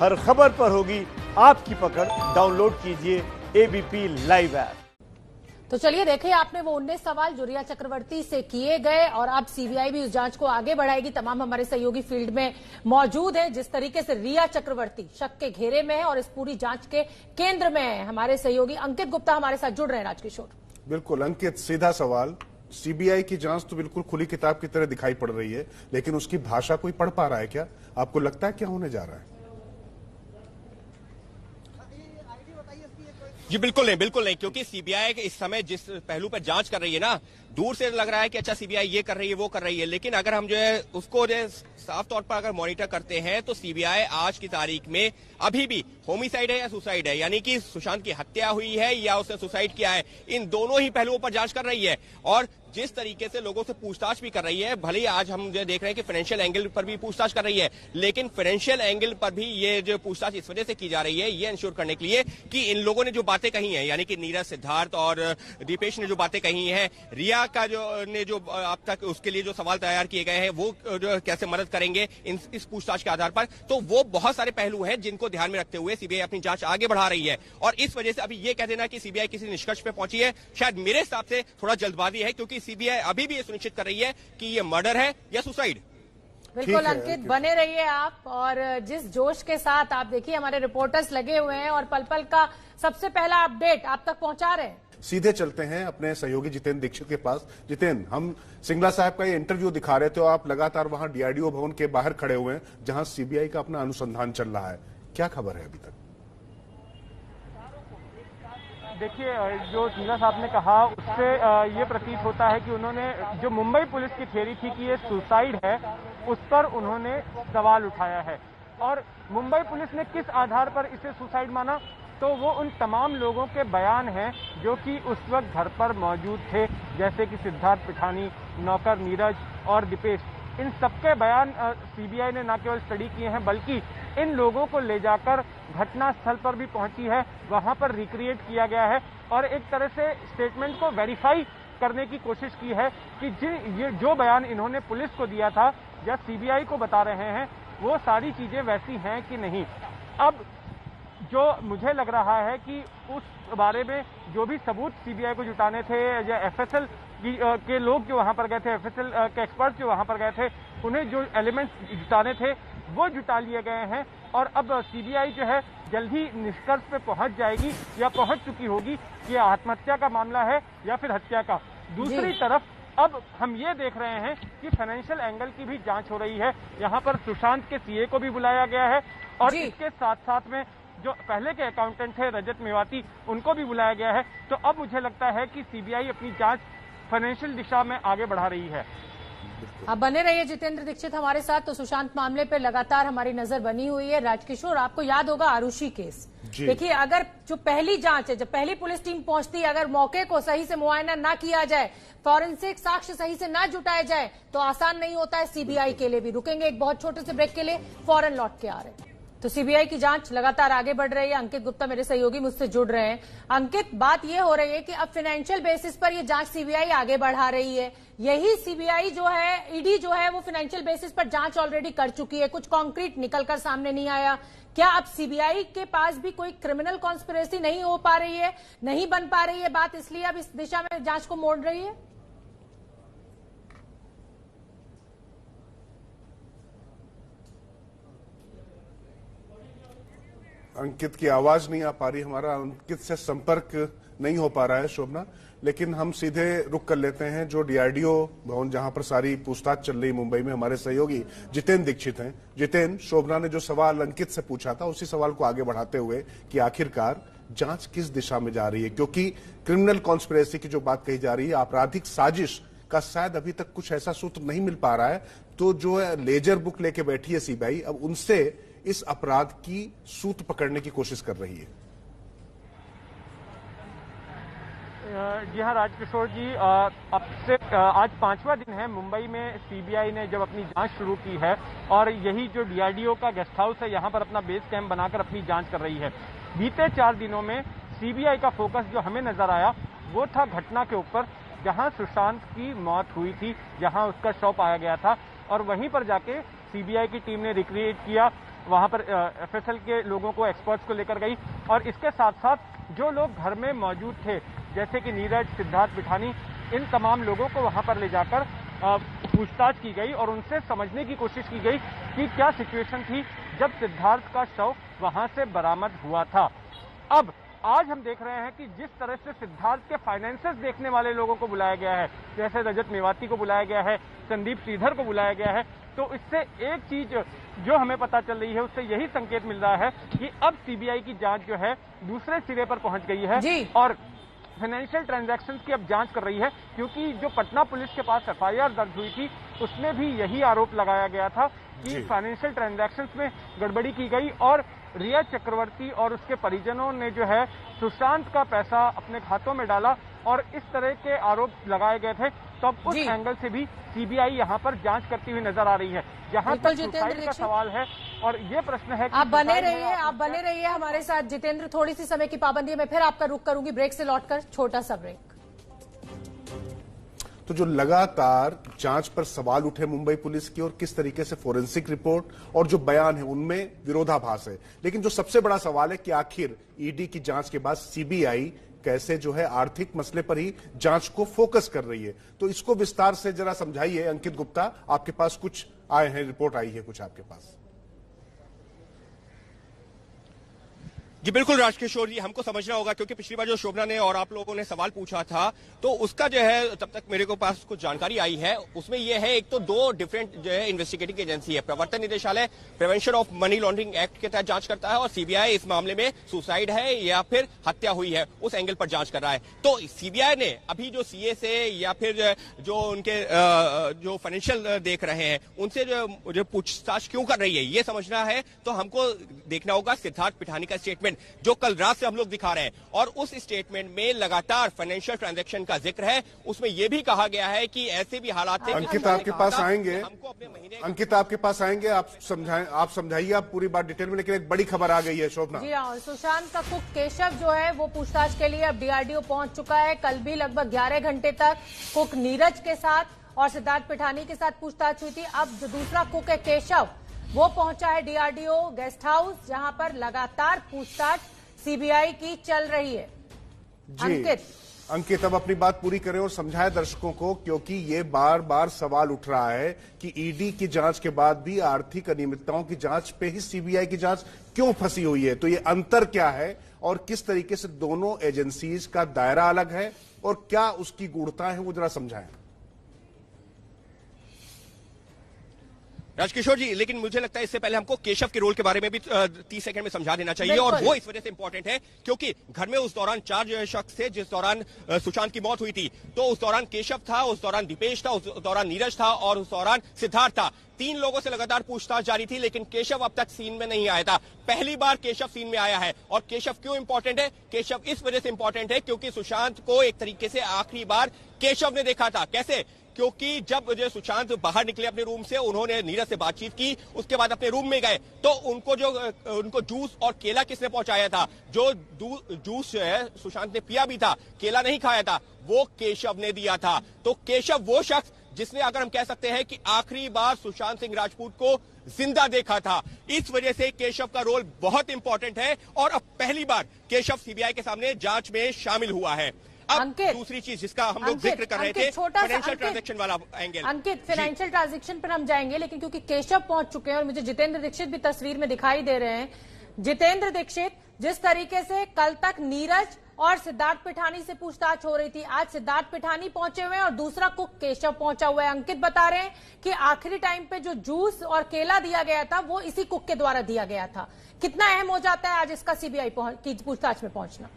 हर खबर पर होगी आपकी पकड़। डाउनलोड कीजिए एबीपी लाइव ऐप। तो चलिए देखें, आपने वो 19 सवाल जो रिया चक्रवर्ती से किए गए और अब सीबीआई भी उस जांच को आगे बढ़ाएगी। तमाम हमारे सहयोगी फील्ड में मौजूद हैं। जिस तरीके से रिया चक्रवर्ती शक के घेरे में है और इस पूरी जांच के केंद्र में है, हमारे सहयोगी अंकित गुप्ता हमारे साथ जुड़ रहे हैं। राजकिशोर, बिल्कुल अंकित, सीधा सवाल। सीबीआई की जांच तो बिल्कुल खुली किताब की तरह दिखाई पड़ रही है, लेकिन उसकी भाषा कोई पढ़ पा रहा है क्या? आपको लगता है क्या होने जा रहा है? जी बिल्कुल नहीं, क्योंकि सीबीआई इस समय जिस पहलू पर जांच कर रही है ना, दूर से लग रहा है कि अच्छा सीबीआई ये कर रही है वो कर रही है, लेकिन अगर हम जो है उसको जो है साफ तौर पर अगर मॉनिटर करते हैं तो सीबीआई आज की तारीख में अभी भी होमिसाइड है या सुसाइड है, यानी कि सुशांत की हत्या हुई है या उसने सुसाइड किया है, इन दोनों ही पहलुओं पर जांच कर रही है। और जिस तरीके से लोगों से पूछताछ भी कर रही है, भले ही आज हम जो देख रहे हैं कि फाइनेंशियल एंगल पर भी पूछताछ कर रही है, लेकिन फाइनेंशियल एंगल पर भी ये जो पूछताछ इस वजह से की जा रही है, ये इंश्योर करने के लिए कि इन लोगों ने जो बातें कही हैं, यानी कि नीरज, सिद्धार्थ और दीपेश ने जो बातें कही हैं, रिया का जो अब तक उसके लिए जो सवाल तैयार किए गए हैं वो जो कैसे मदद करेंगे इस पूछताछ के आधार पर, तो वो बहुत सारे पहलू हैं जिनको ध्यान में रखते हुए सीबीआई अपनी जांच आगे बढ़ा रही है। और इस वजह से अभी ये कह देना कि सीबीआई किसी निष्कर्ष पे पहुंची है, शायद मेरे हिसाब से थोड़ा जल्दबाजी है, क्योंकि सीबीआई अभी भी ये सुनिश्चित कर रही है कि ये मर्डर है या सुसाइड। बिल्कुल अंकित, बने रहिए आप। और जिस जोश के साथ आप देखिए हमारे रिपोर्टर्स लगे हुए हैं और पल पल का सबसे पहला अपडेट आप तक पहुंचा रहे हैं। सीधे चलते हैं अपने सहयोगी जितेंद्र दीक्षित के पास। जितेंद्र, हम सिंगला साहब का ये इंटरव्यू दिखा रहे थे, आप लगातार वहां डीआरडीओ भवन के बाहर खड़े हुए हैं जहां सीबीआई का अपना अनुसंधान चल रहा है, क्या खबर है अभी तक? देखिए, जो सिंगला साहब ने कहा उससे ये प्रतीत होता है कि उन्होंने जो मुंबई पुलिस की थ्योरी थी कि ये सुसाइड है, उस पर उन्होंने सवाल उठाया है। और मुंबई पुलिस ने किस आधार पर इसे सुसाइड माना, तो वो उन तमाम लोगों के बयान हैं जो कि उस वक्त घर पर मौजूद थे, जैसे कि सिद्धार्थ पिठानी, नौकर नीरज और दीपेश। इन सबके बयान सीबीआई ने न केवल स्टडी किए हैं, बल्कि इन लोगों को ले जाकर घटना स्थल पर भी पहुंची है, वहां पर रिक्रिएट किया गया है और एक तरह से स्टेटमेंट को वेरीफाई करने की कोशिश की है कि ये जो बयान इन्होंने पुलिस को दिया था या सीबीआई को बता रहे हैं, वो सारी चीजें वैसी हैं कि नहीं। अब जो मुझे लग रहा है कि उस बारे में जो भी सबूत सीबीआई को जुटाने थे या एफएसएल के लोग जो वहां पर गए थे, एफएसएल के एक्सपर्ट जो वहां पर गए थे, उन्हें जो एलिमेंट्स जुटाने थे वो जुटा लिए गए हैं। और अब सीबीआई जो है जल्द ही निष्कर्ष पे पहुंच जाएगी या पहुंच चुकी होगी कि आत्महत्या का मामला है या फिर हत्या का। दूसरी तरफ अब हम ये देख रहे हैं कि फाइनेंशियल एंगल की भी जांच हो रही है। यहाँ पर सुशांत के सीए को भी बुलाया गया है और इसके साथ साथ में जो पहले के अकाउंटेंट थे रजत मेवाती, उनको भी बुलाया गया है। तो अब मुझे लगता है कि सीबीआई अपनी जांच फाइनेंशियल दिशा में आगे बढ़ा रही है। आप बने रहिए जितेंद्र दीक्षित हमारे साथ। तो सुशांत मामले पे लगातार हमारी नजर बनी हुई है। राजकिशोर, आपको याद होगा आरुषि केस, देखिए अगर जो पहली जांच है, जब पहली पुलिस टीम पहुंचती है, अगर मौके को सही से मुआयना ना किया जाए, फॉरेंसिक साक्ष्य सही से ना जुटाए जाए, तो आसान नहीं होता है सीबीआई के लिए भी। रुकेंगे एक बहुत छोटे से ब्रेक के लिए, फौरन लौट के आ रहे हैं। तो सीबीआई की जांच लगातार आगे बढ़ रही है। अंकित गुप्ता मेरे सहयोगी मुझसे जुड़ रहे हैं। अंकित, बात यह हो रही है कि अब फाइनेंशियल बेसिस पर यह जांच सीबीआई आगे बढ़ा रही है। यही सीबीआई जो है, ईडी जो है, वो फाइनेंशियल बेसिस पर जांच ऑलरेडी कर चुकी है, कुछ कॉन्क्रीट निकलकर सामने नहीं आया। क्या अब सीबीआई के पास भी कोई क्रिमिनल कॉन्स्पिरेसी नहीं हो पा रही है, नहीं बन पा रही है बात, इसलिए अब इस दिशा में जांच को मोड़ रही है? अंकित की आवाज नहीं आ पा रही, हमारा अंकित से संपर्क नहीं हो पा रहा है शोभना, लेकिन हम सीधे रुक कर लेते हैं जो डीआरडीओ भवन जहां पर सारी पूछताछ चल रही मुंबई में। हमारे सहयोगी जितेंद्र दीक्षित हैं। जितेंद्र, शोभना ने जो सवाल अंकित से पूछा था उसी सवाल को आगे बढ़ाते हुए कि आखिरकार जांच किस दिशा में जा रही है, क्योंकि क्रिमिनल कॉन्स्पिरेसी की जो बात कही जा रही है, आपराधिक साजिश का शायद अभी तक कुछ ऐसा सूत्र नहीं मिल पा रहा है। तो जो है लेजर बुक लेके बैठी है सीबीआई, अब उनसे इस अपराध की सूत्र पकड़ने की कोशिश कर रही है। जी हाँ राजकिशोर जी, अब से आज 5वां दिन है मुंबई में सीबीआई ने जब अपनी जांच शुरू की है और यही जो डीआरडीओ का गेस्ट हाउस है, यहाँ पर अपना बेस कैंप बनाकर अपनी जांच कर रही है। बीते 4 दिनों में सीबीआई का फोकस जो हमें नजर आया वो था घटना के ऊपर, जहां सुशांत की मौत हुई थी, जहां उसका शव पाया गया था, और वहीं पर जाके सीबीआई की टीम ने रिक्रिएट किया वहां पर FSL के लोगों को, एक्सपर्ट्स को लेकर गई और इसके साथ साथ जो लोग घर में मौजूद थे जैसे कि नीरज, सिद्धार्थ पिठानी, इन तमाम लोगों को वहां पर ले जाकर पूछताछ की गई और उनसे समझने की कोशिश की गई कि क्या सिचुएशन थी जब सिद्धार्थ का शव वहां से बरामद हुआ था। अब आज हम देख रहे हैं कि जिस तरह से सिद्धार्थ के फाइनेंसेस देखने वाले लोगों को बुलाया गया है, जैसे रजत मेवाती को बुलाया गया है, संदीप श्रीधर को बुलाया गया है, तो इससे एक चीज जो हमें पता चल रही है उससे यही संकेत मिल रहा है कि अब सीबीआई की जांच जो है दूसरे सिरे पर पहुंच गई है और फाइनेंशियल ट्रांजैक्शंस की अब जांच कर रही है, क्योंकि जो पटना पुलिस के पास FIR दर्ज हुई थी उसमें भी यही आरोप लगाया गया था कि फाइनेंशियल ट्रांजैक्शंस में गड़बड़ी की गई और रिया चक्रवर्ती और उसके परिजनों ने जो है सुशांत का पैसा अपने खातों में डाला और इस तरह के आरोप लगाए गए थे। तब उस एंगल से भी सीबीआई यहाँ पर जांच करती हुई नजर आ रही है। जहाँ तक सुसाइड का सवाल है और ये प्रश्न है कि आप बने रहिए हमारे साथ जितेंद्र। थोड़ी सी समय की पाबंदी है, मैं फिर आपका रुख करूंगी ब्रेक से लौटकर, छोटा सा ब्रेक। तो जो लगातार जांच पर सवाल उठे मुंबई पुलिस की और किस तरीके से फोरेंसिक रिपोर्ट और जो बयान है उनमें विरोधाभास है, लेकिन जो सबसे बड़ा सवाल है कि आखिर ईडी की जांच के बाद सीबीआई कैसे जो है आर्थिक मसले पर ही जांच को फोकस कर रही है। तो इसको विस्तार से जरा समझाइए अंकित गुप्ता, आपके पास कुछ आए हैं, रिपोर्ट आई है कुछ आपके पास। जी बिल्कुल राजकिशोर जी, हमको समझना होगा क्योंकि पिछली बार जो शोभना ने और आप लोगों ने सवाल पूछा था तो उसका जो है तब तक मेरे को पास कुछ जानकारी आई है, उसमें यह है एक तो दो डिफरेंट जो है इन्वेस्टिगेटिंग एजेंसी है। प्रवर्तन निदेशालय prevention of money laundering act के तहत जांच करता है और सीबीआई इस मामले में सुसाइड है या फिर हत्या हुई है उस एंगल पर जांच कर रहा है। तो सीबीआई ने अभी जो सीए से या फिर जो उनके जो फाइनेंशियल देख रहे हैं उनसे जो पूछताछ क्यों कर रही है ये समझना है। तो हमको देखना होगा सिद्धार्थ पिठानी का स्टेटमेंट जो कल रात से हम लोग दिखा रहे हैं और उस स्टेटमेंट में लगातार फाइनेंशियल ट्रांजैक्शन का जिक्र है। उसमें यह भी कहा गया है कि ऐसे भी हालात थे। अंकित आपके पास आएंगे, अंकित आपके पास आएंगे, आप समझाइए आप पूरी बात डिटेल में, लेकिन एक बड़ी खबर आ गई है शोभना। जी हाँ, सुशांत का कुक केशव जो है वो पूछताछ के लिए अब डीआरडीओ पहुंच चुका है। कल भी लगभग 11 घंटे तक कुक नीरज के साथ और सिद्धार्थ पिठानी के साथ पूछताछ हुई थी। अब जो दूसरा कुक है केशव वो पहुंचा है डीआरडीओ गेस्ट हाउस, जहां पर लगातार पूछताछ सीबीआई की चल रही है। अंकित अब अपनी बात पूरी करें और समझाएं दर्शकों को, क्योंकि ये बार बार सवाल उठ रहा है कि ईडी की जांच के बाद भी आर्थिक अनियमितताओं की जांच पे ही सीबीआई की जांच क्यों फंसी हुई है। तो ये अंतर क्या है और किस तरीके से दोनों एजेंसीज का दायरा अलग है और क्या उसकी गूढ़ता है, वो जरा समझाएं। राजकिशोर जी, लेकिन मुझे लगता है इससे पहले हमको केशव के रोल के बारे में भी 30 सेकंड में समझा देना चाहिए और वो इस वजह से इंपॉर्टेंट है क्योंकि घर में उस दौरान 4 जो शख्स थे जिस दौरान सुशांत की मौत हुई थी। तो उस दौरान केशव था, उस दौरान दीपेश था, उस दौरान नीरज था और उस दौरान सिद्धार्थ था। 3 लोगों से लगातार पूछताछ जारी थी, लेकिन केशव अब तक सीन में नहीं आया था। पहली बार केशव सीन में आया है और केशव क्यों इंपॉर्टेंट है? केशव इस वजह से इंपॉर्टेंट है क्योंकि सुशांत को एक तरीके से आखिरी बार केशव ने देखा था। कैसे? क्योंकि जब जो सुशांत बाहर निकले अपने रूम से, उन्होंने नीरज से बातचीत की, उसके बाद अपने रूम में गए तो उनको जूस और केला किसने पहुंचाया था? जो जूस है सुशांत ने पिया भी था, केला नहीं खाया था, वो केशव ने दिया था। तो केशव वो शख्स जिसने, अगर हम कह सकते हैं कि आखिरी बार सुशांत सिंह राजपूत को जिंदा देखा था। इस वजह से केशव का रोल बहुत इंपॉर्टेंट है और अब पहली बार केशव सीबीआई के सामने जांच में शामिल हुआ है। अब दूसरी चीज जिसका हम लोग जिक्र कर रहे थे, फाइनेंशियल ट्रांजैक्शन वाला एंगल। अंकित, फाइनेंशियल ट्रांजैक्शन पर हम जाएंगे, लेकिन क्योंकि केशव पहुंच चुके हैं और मुझे जितेंद्र दीक्षित भी तस्वीर में दिखाई दे रहे हैं। जितेंद्र दीक्षित, जिस तरीके से कल तक नीरज और सिद्धार्थ पिठानी से पूछताछ हो रही थी, आज सिद्धार्थ पिठानी पहुंचे हुए हैं और दूसरा कुक केशव पहुंचा हुआ है। अंकित बता रहे हैं कि आखिरी टाइम पे जो जूस और केला दिया गया था वो इसी कुक के द्वारा दिया गया था। कितना अहम हो जाता है आज इसका सीबीआई की पूछताछ में पहुंचना?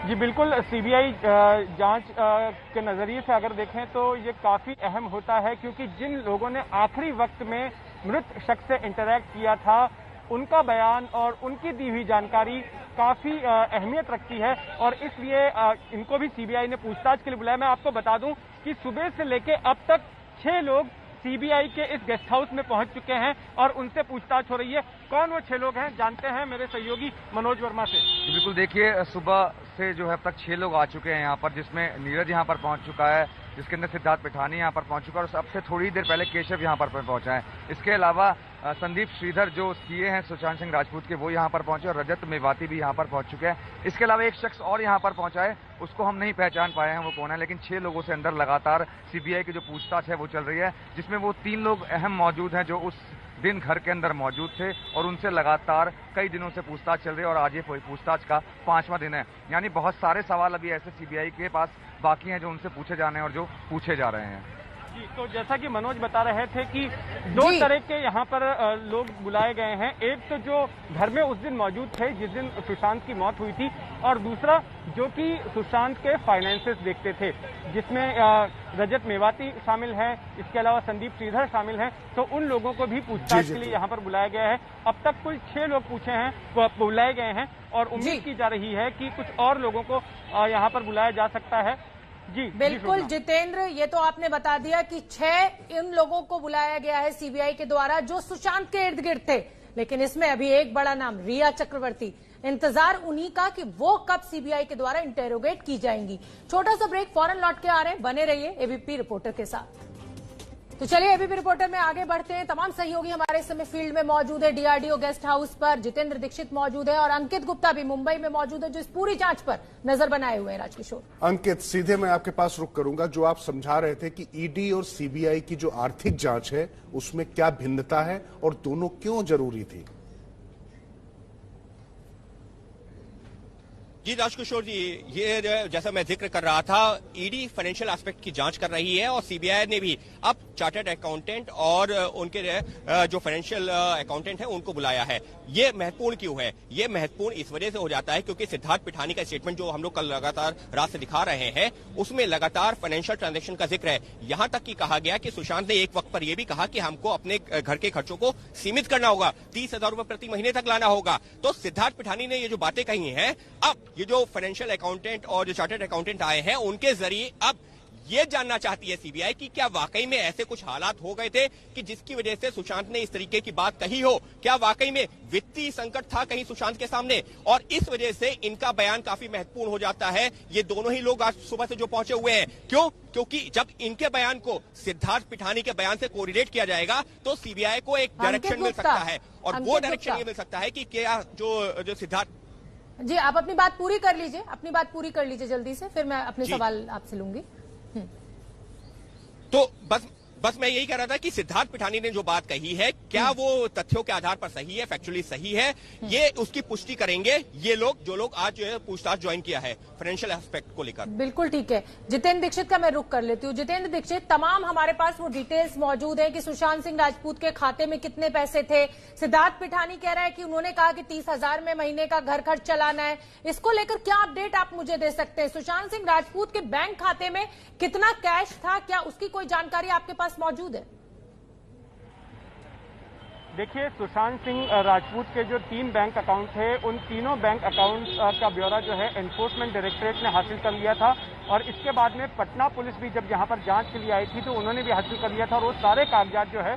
जी बिल्कुल, सीबीआई जांच के नजरिए से अगर देखें तो ये काफी अहम होता है क्योंकि जिन लोगों ने आखिरी वक्त में मृत शख्स से इंटरैक्ट किया था उनका बयान और उनकी दी हुई जानकारी काफी अहमियत रखती है और इसलिए इनको भी सीबीआई ने पूछताछ के लिए बुलाया। मैं आपको बता दूं कि सुबह से लेके अब तक 6 लोग सीबीआई के इस गेस्ट हाउस में पहुंच चुके हैं और उनसे पूछताछ हो रही है। कौन वो 6 लोग हैं जानते हैं मेरे सहयोगी मनोज वर्मा से। बिल्कुल, देखिए सुबह से जो है अब तक 6 लोग आ चुके हैं यहाँ पर, जिसमें नीरज यहाँ पर पहुंच चुका है, जिसके अंदर सिद्धार्थ पिठानी यहाँ पर पहुंच चुका है और सबसे थोड़ी देर पहले केशव यहाँ पर पहुंचा है। इसके अलावा संदीप श्रीधर जो सीए हैं सुशांत सिंह राजपूत के, वो यहाँ पर पहुंचे और रजत मेवाती भी यहाँ पर पहुंच चुके हैं। इसके अलावा एक शख्स और यहाँ पर पहुंचा है, उसको हम नहीं पहचान पाए हैं वो कौन है, लेकिन 6 लोगों से अंदर लगातार सीबीआई की जो पूछताछ है वो चल रही है, जिसमें वो 3 लोग अहम मौजूद हैं जो उस दिन घर के अंदर मौजूद थे और उनसे लगातार कई दिनों से पूछताछ चल रही है और आज ये पूछताछ का 5वां दिन है। यानी बहुत सारे सवाल अभी ऐसे सीबीआई के पास बाकी हैं जो उनसे पूछे जाने हैं और जो पूछे जा रहे हैं। जी, तो जैसा कि मनोज बता रहे थे कि 2 तरह के यहाँ पर लोग बुलाए गए हैं। एक तो जो घर में उस दिन मौजूद थे जिस दिन सुशांत की मौत हुई थी, और दूसरा जो कि सुशांत के फाइनेंसेस देखते थे, जिसमें रजत मेवाती शामिल है, इसके अलावा संदीप श्रीधर शामिल हैं। तो उन लोगों को भी पूछताछ के लिए यहाँ पर बुलाया गया है। अब तक कुल 6 लोग बुलाए गए हैं और उम्मीद की जा रही है कि कुछ और लोगों को यहाँ पर बुलाया जा सकता है। जी बिल्कुल जितेंद्र, ये तो आपने बता दिया कि 6 इन लोगों को बुलाया गया है सीबीआई के द्वारा जो सुशांत के इर्द गिर्द थे, लेकिन इसमें अभी एक बड़ा नाम रिया चक्रवर्ती, इंतजार उन्हीं का कि वो कब सीबीआई के द्वारा इंटेरोगेट की जाएंगी। छोटा सा ब्रेक, फौरन लौट के आ रहे हैं, बने रहिए एबीपी रिपोर्टर के साथ। तो चलिए एबीपी रिपोर्टर में आगे बढ़ते हैं। तमाम सहयोगी हमारे इस समय फील्ड में मौजूद है, डीआरडीओ गेस्ट हाउस पर जितेंद्र दीक्षित मौजूद है और अंकित गुप्ता भी मुंबई में मौजूद है जो इस पूरी जांच पर नजर बनाए हुए हैं। राजकिशोर, अंकित, सीधे मैं आपके पास रुक करूंगा। जो आप समझा रहे थे कि ईडी और सीबीआई की जो आर्थिक जांच है उसमें क्या भिन्नता है और दोनों क्यों जरूरी थी? जी राजकिशोर जी, ये जैसा मैं जिक्र कर रहा था, ईडी फाइनेंशियल एस्पेक्ट की जांच कर रही है और सीबीआई ने भी अब चार्टर्ड अकाउंटेंट और उनके जो फाइनेंशियल अकाउंटेंट हैं उनको बुलाया है। ये महत्वपूर्ण क्यों है? ये महत्वपूर्ण इस वजह से हो जाता है क्योंकि सिद्धार्थ पिठानी का स्टेटमेंट जो हम लोग कल लगातार रात से दिखा रहे हैं उसमें लगातार फाइनेंशियल ट्रांजेक्शन का जिक्र है। यहां तक कि कहा गया कि सुशांत ने एक वक्त पर यह भी कहा कि हमको अपने घर के खर्चों को सीमित करना होगा, 30,000 रुपए प्रति महीने तक लाना होगा। तो सिद्धार्थ पिठानी ने ये जो बातें कही हैं, अब ये जो फाइनेंशियल अकाउंटेंट और जो चार्टर्ड अकाउंटेंट आए हैं उनके जरिए अब ये जानना चाहती है सीबीआई कि क्या वाकई में ऐसे कुछ हालात हो गए थे कि जिसकी वजह से सुशांत ने इस तरीके की बात कही हो। क्या वाकई में वित्तीय संकट था कहीं सुशांत के सामने, और इस वजह से इनका बयान काफी महत्वपूर्ण हो जाता है। ये दोनों ही लोग आज सुबह से जो पहुंचे हुए हैं, क्योंकि जब इनके बयान को सिद्धार्थ पिठानी के बयान से कोरिलेट किया जाएगा तो सीबीआई को एक डायरेक्शन मिल सकता है, और वो डायरेक्शन ये मिल सकता है कि क्या जो सिद्धार्थ जी, आप अपनी बात पूरी कर लीजिए, जल्दी से, फिर मैं अपने सवाल आपसे लूंगी। तो बस मैं यही कह रहा था कि सिद्धार्थ पिठानी ने जो बात कही है, क्या वो तथ्यों के आधार पर सही है, फैक्चुअली सही है, ये उसकी पुष्टि करेंगे ये लोग जो लोग आज जो है पूछताछ ज्वाइन किया है फाइनेंशियल एस्पेक्ट को लेकर। बिल्कुल ठीक है। जितेंद्र दीक्षित का मैं रुख कर लेती हूँ। जितेंद्र दीक्षित, तमाम हमारे पास वो डिटेल्स मौजूद है कि सुशांत सिंह राजपूत के खाते में कितने पैसे थे। सिद्धार्थ पिठानी कह रहा है कि उन्होंने कहा कि 30,000 में महीने का घर खर्च चलाना है। इसको लेकर क्या अपडेट आप मुझे दे सकते हैं? सुशांत सिंह राजपूत के बैंक खाते में कितना कैश था, क्या उसकी कोई जानकारी आपके पास मौजूद है? देखिए, सुशांत सिंह राजपूत के जो 3 बैंक अकाउंट थे, उन तीनों बैंक अकाउंट का ब्यौरा जो है एनफोर्समेंट डायरेक्टरेट ने हासिल कर लिया था, और इसके बाद में पटना पुलिस भी जब यहाँ पर जांच के लिए आई थी तो उन्होंने भी हासिल कर लिया था, और वो सारे कागजात जो है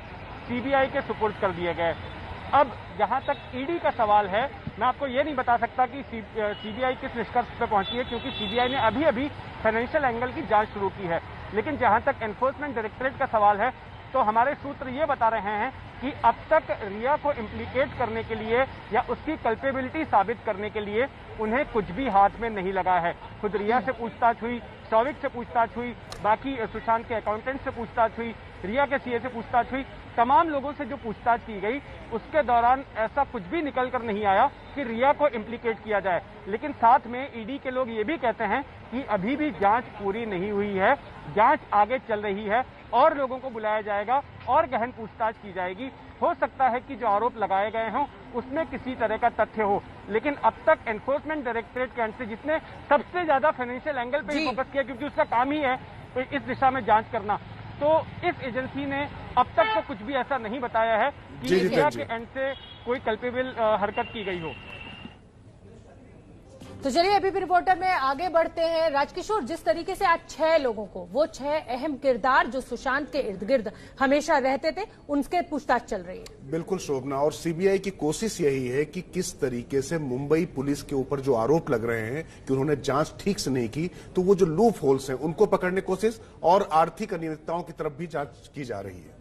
सीबीआई के सुपुर्द कर दिए गए। अब जहाँ तक ईडी का सवाल है, मैं आपको ये नहीं बता सकता कि सीबीआई किस निष्कर्ष पर पहुंची है, क्योंकि सीबीआई ने अभी अभी फाइनेंशियल एंगल की जांच शुरू की है। लेकिन जहाँ तक एनफोर्समेंट डायरेक्टरेट का सवाल है, तो हमारे सूत्र ये बता रहे हैं कि अब तक रिया को इम्प्लीकेट करने के लिए या उसकी कल्पेबिलिटी साबित करने के लिए उन्हें कुछ भी हाथ में नहीं लगा है। खुद रिया से पूछताछ हुई, सौविक से पूछताछ हुई, बाकी सुशांत के अकाउंटेंट से पूछताछ हुई, रिया के सीए से पूछताछ हुई, तमाम लोगों से जो पूछताछ की गई उसके दौरान ऐसा कुछ भी निकल कर नहीं आया कि रिया को इम्प्लीकेट किया जाए। लेकिन साथ में ईडी के लोग ये भी कहते हैं कि अभी भी जांच पूरी नहीं हुई है, जांच आगे चल रही है, और लोगों को बुलाया जाएगा और गहन पूछताछ की जाएगी। हो सकता है कि जो आरोप लगाए गए हों उसमें किसी तरह का तथ्य हो, लेकिन अब तक एनफोर्समेंट डायरेक्टरेट के एंड से जिसने सबसे ज्यादा फाइनेंशियल एंगल पे ही फोकस किया, क्योंकि उसका काम ही है इस दिशा में जांच करना, तो इस एजेंसी ने अब तक तो कुछ भी ऐसा नहीं बताया है कि रिया के एंड से कोई कल्पेबल हरकत की गई हो। तो चलिए एबीपी रिपोर्टर में आगे बढ़ते हैं। राजकिशोर, जिस तरीके से आज 6 लोगों को, वो 6 अहम किरदार जो सुशांत के इर्द गिर्द हमेशा रहते थे, उनके पूछताछ चल रही है। बिल्कुल शोभना, और सीबीआई की कोशिश यही है कि किस तरीके से मुंबई पुलिस के ऊपर जो आरोप लग रहे हैं कि उन्होंने जांच ठीक से नहीं की, तो वो जो लूप होल्स हैं उनको पकड़ने की कोशिश और आर्थिक अनियमितताओं की तरफ भी जांच की जा रही है।